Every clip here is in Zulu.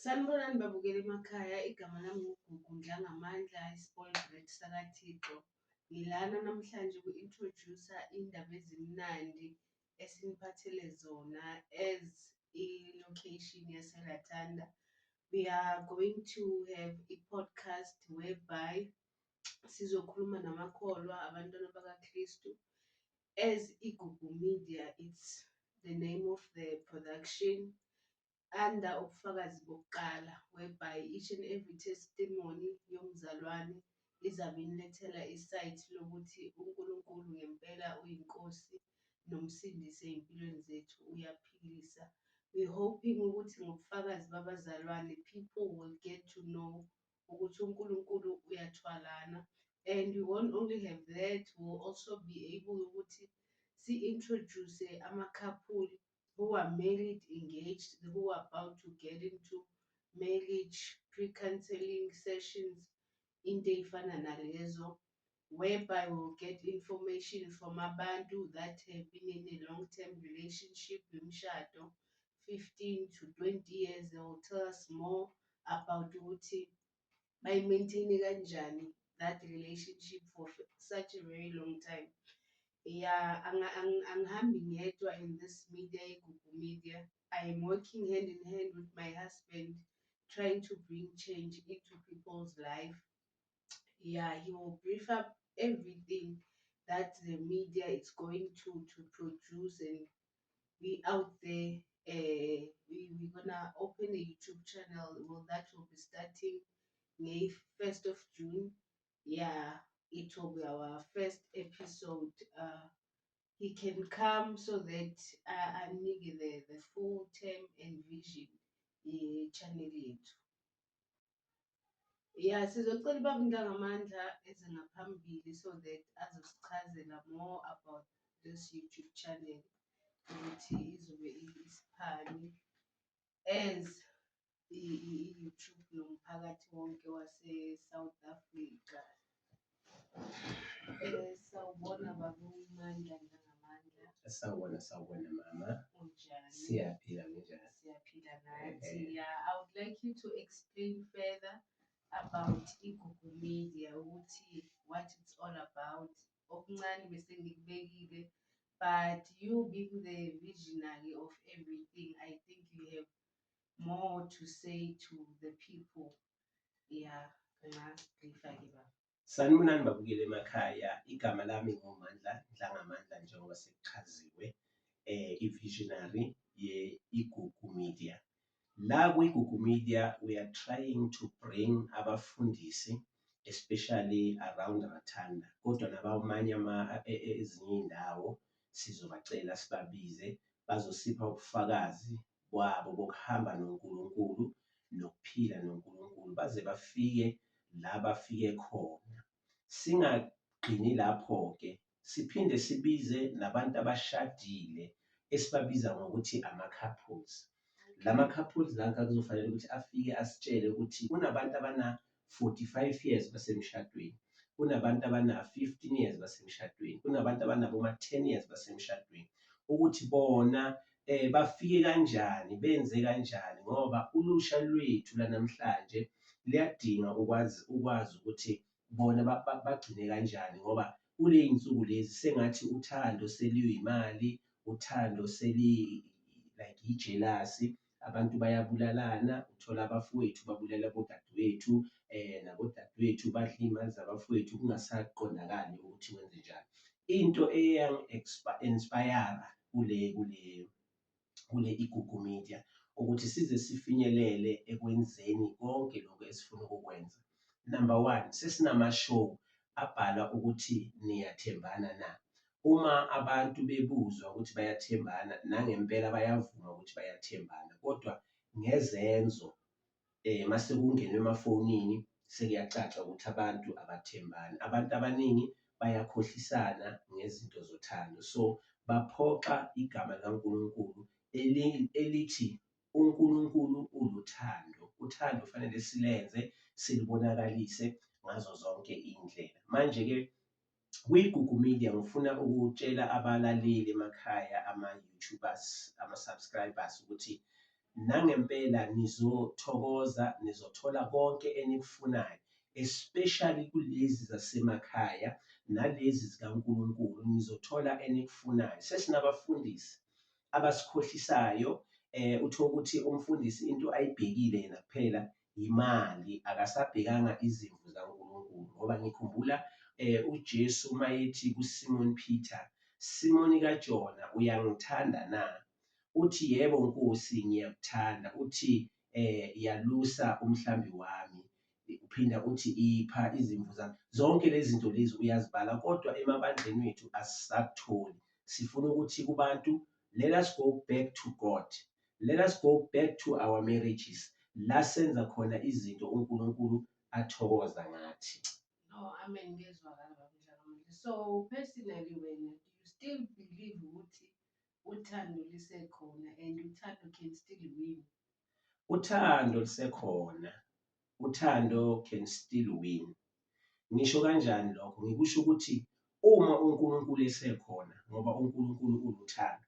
Sanibonani babukeli emakhaya, igama lami nguGugu Ndlangamandla, i-spoiled brat sakaThixo. Ngilana namhlanje ku-introduce-a indaba ezimnandi esiniphathele zona as i-location yaseRatanda. We are going to have i-podcast whereby sizokhuluma namakholwa abantwana bakaKristu. As iGugu Media, it's the name of the production under ubufakazi bokuqala, whereby each and every testimony yomzalwane izabe inilethela isaythi lokuthi uNkulunkulu ngempela uyinkosi nomsindisi ey'mpilweni zethu, uyaphilisa. We're hoping ukuthi ngobufakazi babazalwane people will get to know ukuthi uNkulunkulu uyathwalana, and we won't only have that, we'll also be able ukuthi si-introduce ama-couple who are married, engaged, who are about to get into marriage, pre-counseling sessions, into ey'fana nalezo, whereby we'll get information from abantu that have been in a long-term relationship, imishado, 15 to 20 years. They will tell us more about ukuthi bayi-maintain kanjani that relationship for such a very long time. Yeah, angihambi ngedwa in this media, iGugu Media. I am working hand in hand with my husband, trying to bring change into people's life. Yeah, he will brief up everything that the media is going to produce and be out there. We're gonna open a YouTube channel. Well, that will be starting May 1st of June. Yeah, it will be our first episode. He can come so that anike the full term and vision channel yethu. Yeah, sizocela ubaba Ndlangamandla eze ngaphambili so that azosichazela more about this YouTube channel ukuthi izobe isiphani as i-YouTube nomphakathi wonke wase-South Africa. Sawubona baba uMandla Ndlangamandla. Sawubona mama. Unjani? Siyaphila njani? Siyaphila nathi. Yeah, I would like you to explain further about iGugu Media, ukuthi what it's all about. Okuncane bese ngikubekile, but you being the visionary of everything, I think you have more to say to the people. Yeah, ngingasibriefa-ke baba. Sanibonani babukeli emakhaya, igama lami nguMandla Ndlangamandla njengoba sekuchaziwe, i-visionary ye-iGugu Media. La kwi-Gugu Media we are trying to bring abafundisi especially around Ratanda, kodwa nabamanye ezinye indawo sizobacela sibabize bazosipha ubufakazi kwabo bokuhamba noNkulunkulu nokuphila noNkulunkulu baze bafike la bafike khona. Singagcini lapho-ke, siphinde sibize nabantu abashadile esibabiza ngokuthi ama-couples. Lama-couples lanka kuzofanele ukuthi afike asitshele ukuthi kunabantu abana-45 years basemshadweni, kunabantu abana-15 years basemshadweni, kunabantu abanaboma-10 years basemshadweni, ukuthi bona bafike kanjani, benze kanjani, ngoba ulusha lwethu lanamhlanje liyadinga ukwazi ukuthi bona bagcine kanjani, ngoba kuley'nsuku lezi sengathi uthando seluyimali, uthando like ijelasi. Abantu bayabulalana, uthola abafowethu babulala abodadewethu, nabodadewethu badla iy'mali zabafowethu kungasaqondakali ukuthi wenze njani. Into inspire kule iGugu Media ukuthi size sifinyelele ekwenzeni konke lokhu esifuna ukukwenza. Number one, sesinama-show abhala ukuthi niyathembana na. Uma abantu bebuzwa ukuthi bayathembana, nangempela bayavuma ukuthi bayathembana, kodwa ngezenzo mase kungenwe emafonini sekuyacaca ukuthi abantu abathembani. Abantu abaningi bayakhohlisana ngezinto zothando, so baphoxa igama likaNkulunkulu elithi uNkulunkulu uluthando. Uthando fanele silenze silibonakalise ngazo zonke iy'ndlela. Manje-ke kwi-Gugu Media ngifuna ukutshela abalaleli emakhaya, ama-YouTubers, ama-subscribers ukuthi nangempela nizothokoza, nizothola konke enikufunayo, especially kulezi zasemakhaya nalezi zikaNkulunkulu nizothola enikufunayo. Sesinabafundisi abasikhohlisayo, uthole ukuthi umfundisi into ayibhekile yena kuphela imali, akasabhekanga izimvu zikaNkulunkulu. Ngoba ngikhumbula uJesu mayethi kuSimon Peter, Simoni kaJona, uyangithanda na? Uthi yebo Nkosi, ngiyakuthanda. Uthi yalusa umhlambi wami, uphinda uthi ipha izimvu zami. Zonke lezi zinto lezi uyazibala, kodwa emabandleni wethu asisakutholi. Sifuna ukuthi kubantu, let us go back to God, let us go back to our marriages, la senza khona izinto uNkulunkulu athokoza ngathi. No, amen, ngiyezwakala baba. So personally wena, do you still believe ukuthi uthando lisekhona and uthando can still win? Uthando lisekhona, uthando can still win. Ngisho kanjani lokho? Ngikusho ukuthi uma uNkulunkulu esekhona, ngoba uNkulunkulu uluthando,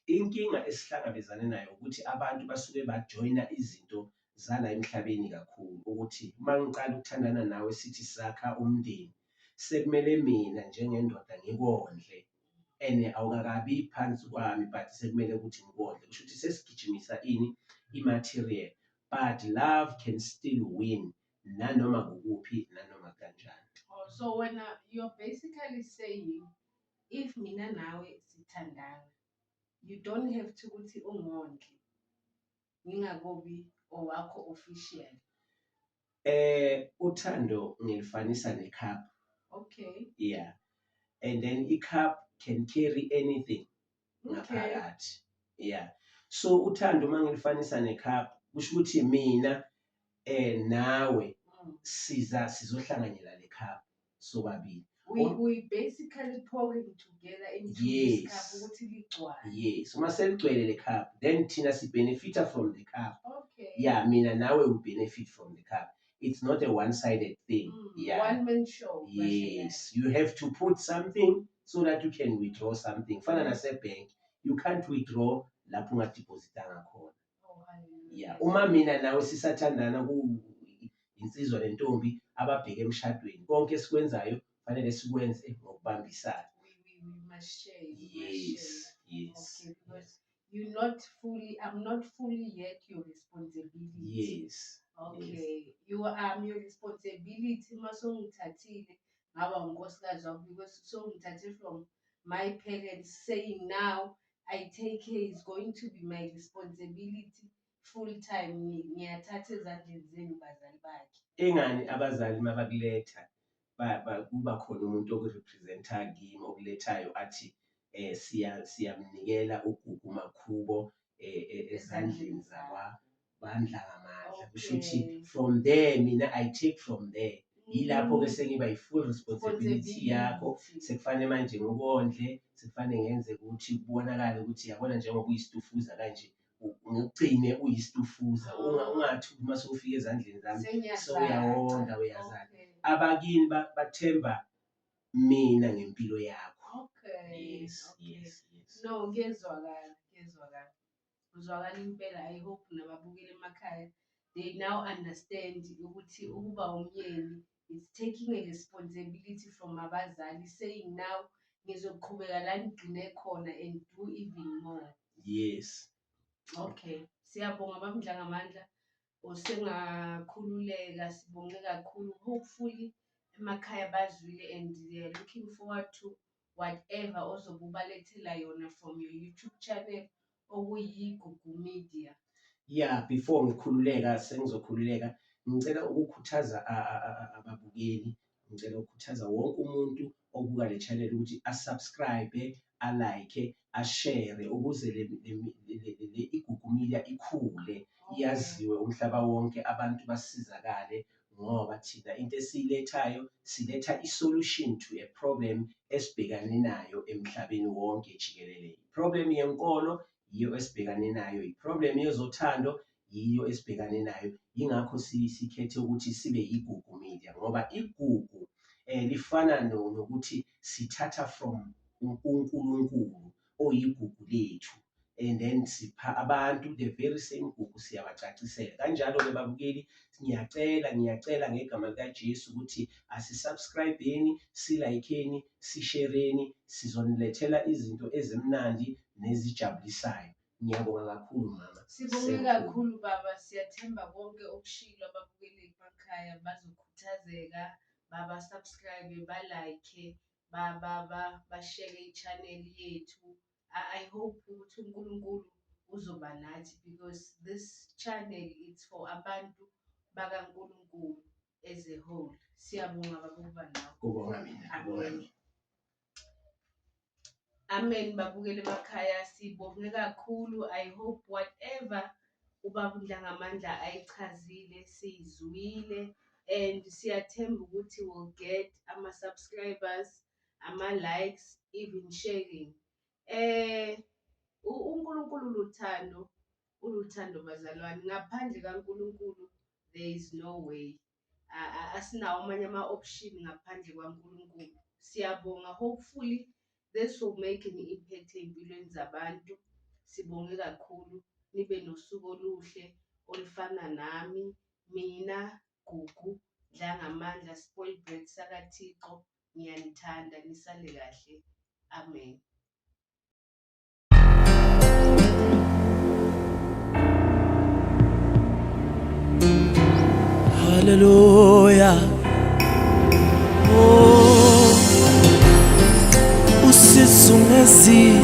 inkinga esihlangabezane nayo ukuthi abantu basuke bajoyina izinto zala emhlabeni kakhulu, ukuthi uma ngiqala ukuthandana nawe sithi sakha umndeni, sekumele mina njengendoda ngikondle and awukakabi phansi kwami but sekumele ukuthi ngikondle. Kusho ukuthi sesigijimisa ini? Immaterial. But love can still win, nanoma kukuphi, nanoma kanjani. Oh, so when you're basically saying if mina nawe sithandana, you don't have to ukuthi ungondle ngingakobi owakho official. Uthando ngilifanisa necup. Okay. Yeah. And then icup can carry anything ngaphakathi. Yeah. So uthando mangilifanisa necup, kusho ukuthi mina nawe sizohlanganyela le cup sobabili. We basically pouring together into this cup ukuthi ligcwale. Yes, uma seligcwele le cup, then thina benefita from the cup. Okay. Yeah, mina nawe we benefit from the cup. It's not a one-sided thing. Yeah. One man show. Yes, you have to put something so that you can withdraw something. Fana nasebank, you can't withdraw lapho ungadepositanga khona. Oh, hallelujah. Yeah, uma mina nawe sisathandana insizwa nentombi ababheke emshadweni, konke esikwenzayo fanele sikwenze ngokubambisana. We must share. Yes. Okay, because I'm not fully yet your responsibility. Yes. Okay. Yes. You are your responsibility masongithathile ngaba unkosikazi wakho, because songithathe from my parents saying now I take care, is going to be my responsibility full time. Ngiyathatha ezandleni zenu bazali bakhe. Engani abazali mabakuletha kuba khona umuntu okurepresenta kimi okulethayo athi siyamnikela uGugu Makhubo ezandleni zakwabandla ngamandla. Kusho ukuthi from there mina I take from there. Yilapho ke sengiba yi-full responsibility yakho. Sekufanele manje ngokondle, sekufanele ngenze ukuthi kubonakale ukuthi yabona njengoba uyisitufuza kanje, ngigcine uyisitufuza, ungathi uma sewufika ezandleni zami sewuyawonga, uyazala. Abakini bathemba mina ngempilo yakho. Okay. Yes. No, ngiyezwakala. Uzwakala impela. I hope nababukeli emakhaya they now understand ukuthi ukuba umyeni is taking a responsibility from abazali, saying now ngizoqhubeka la ngigcine khona and do even more. Yes. Okay. Siyabonga bamdlangamandla. Usengakhululeka, sibonge kakhulu. Hopefully emakhaya bazwile and they are looking forward to whatever ozobe ubalethela yona from your YouTube channel okuyiGugu Media. Yeah, before sengizokhululeka, ngicela ukukhuthaza ababukeli, ngicela ukukhuthaza wonke umuntu obuka le channel ukuthi asubscribe, alike, ashare ukuze le iGugu Media ikhule, yaziwe umhlaba wonke, abantu basizakale, ngoba thina into esilethayo siletha isolution to a problem esibhekane nayo emhlabeni wonke jikelele. Problem yenkolo yiyo esibhekane nayo, i-problem yezothando yiyo esibhekane nayo. Yingakho sikhethe ukuthi sibe iGugu Media, ngoba igugu lifana nokuthi sithatha from uNkulunkulu oyigugu lethu. and then sipha abantu the very same gugu siyabacacisela. Kanjalo-ke babukeli, ngiyacela ngegama likaJesu ukuthi asisubscribe-eni, silayikeni, sishereni, sizonilethela izinto ezimnandi nezijabulisayo. Ngiyabonga kakhulu mama. Sibonge kakhulu baba, siyathemba konke okushilo ababukeli emakhaya bazokhuthazeka, baba-subscribe, ba-like, bashare i-channel yethu. I hope ukuthi uNkulunkulu uzoba nathi because this channel it's for abantu bakaNkulunkulu as a whole. Siyabonga baba ukuba nawe. Kubonga mina. Amen. Babukeli emakhaya sibonge kakhulu. I hope whatever ubaba uNdlangamandla ayichazile siyizwile, and siyathemba ukuthi we'll get ama-subscribers, ama-likes, even sharing. uNkulunkulu uluthando bazalwane. Ngaphandle kaNkulunkulu there is no way. Asinawo amanye ama-option ngaphandle kwaNkulunkulu. Siyabonga, hopefully this will make an impact empilweni zabantu. Sibonge kakhulu, nibe nosuku oluhle olufana nami, mina Gugu Dlangamandla, spoiled brat sakaThixo. Ngiyanithanda, nisale kahle. Amen. Hallelujah. Oh, usizungezi